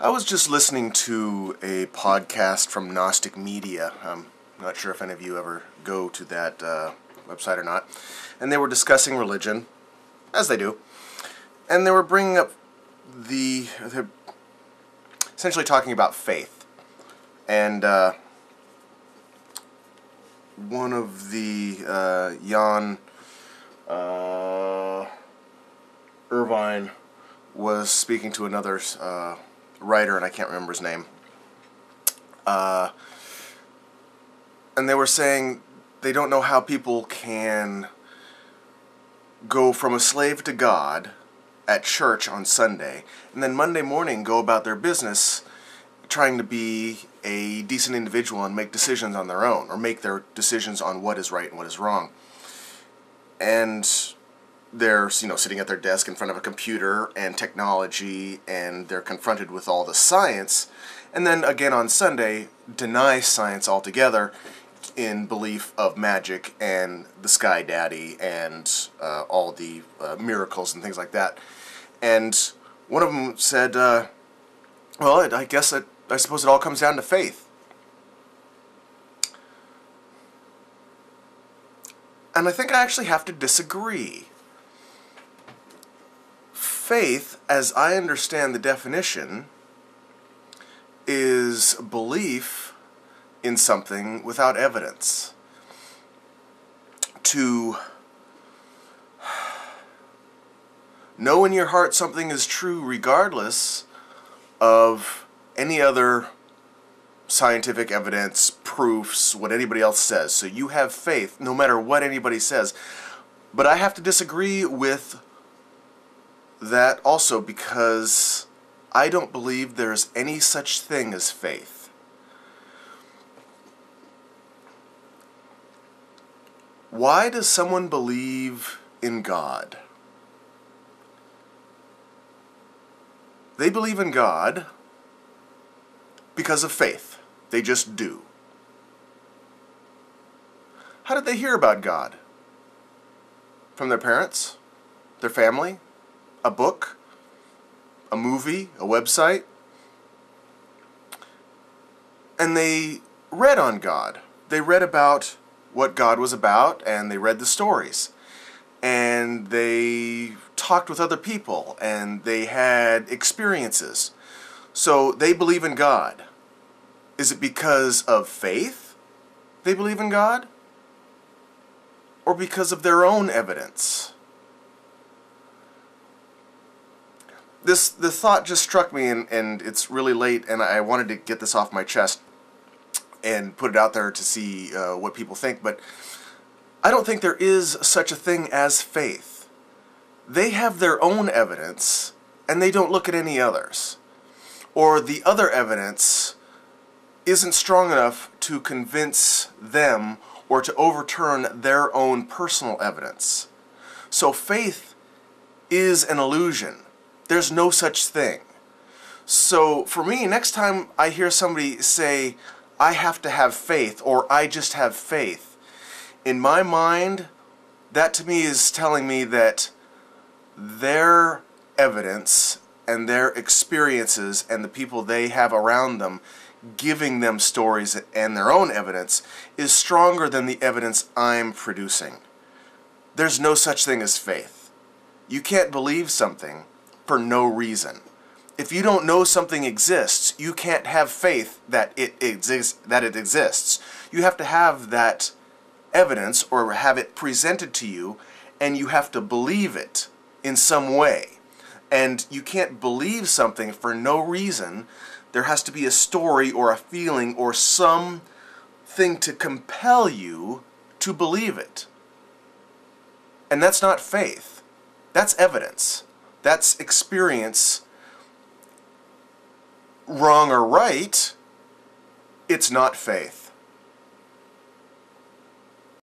I was just listening to a podcast from Gnostic Media. I'm not sure if any of you ever go to that website or not. And they were discussing religion, as they do. And they were bringing up they're essentially talking about faith. And one of the, Jan Irvine was speaking to another writer, and I can't remember his name. And they were saying they don't know how people can go from a slave to God at church on Sunday, and then Monday morning go about their business trying to be a decent individual and make decisions on their own, or make their decisions on what is right and what is wrong. And they're, sitting at their desk in front of a computer and technology, and they're confronted with all the science, and then again on Sunday deny science altogether in belief of magic and the Sky Daddy and all the miracles and things like that. And one of them said, well, I suppose it all comes down to faith. And I think I actually have to disagree. Faith, as I understand the definition, is belief in something without evidence. To know in your heart something is true regardless of any other scientific evidence, proofs, what anybody else says. So you have faith no matter what anybody says. But I have to disagree with that also, because I don't believe there's any such thing as faith. Why does someone believe in God? They believe in God because of faith. They just do. How did they hear about God? From their parents? Their family? A book? A movie? A website? And they read on God. They read about what God was about, and they read the stories. And they talked with other people, and they had experiences. So they believe in God. Is it because of faith they believe in God? Or because of their own evidence? The thought just struck me, and it's really late, and I wanted to get this off my chest and put it out there to see what people think, but I don't think there is such a thing as faith. They have their own evidence, and they don't look at any others. Or the other evidence isn't strong enough to convince them or to overturn their own personal evidence. So faith is an illusion. There's no such thing. So for me, next time I hear somebody say, I have to have faith, or I just have faith, in my mind, that to me is telling me that their evidence and their experiences and the people they have around them giving them stories and their own evidence is stronger than the evidence I'm producing. There's no such thing as faith. You can't believe something for no reason. If you don't know something exists, you can't have faith that it exists. You have to have that evidence or have it presented to you, and you have to believe it in some way. And you can't believe something for no reason. There has to be a story or a feeling or something to compel you to believe it. And that's not faith. That's evidence. That's experience. Wrong or right, it's not faith.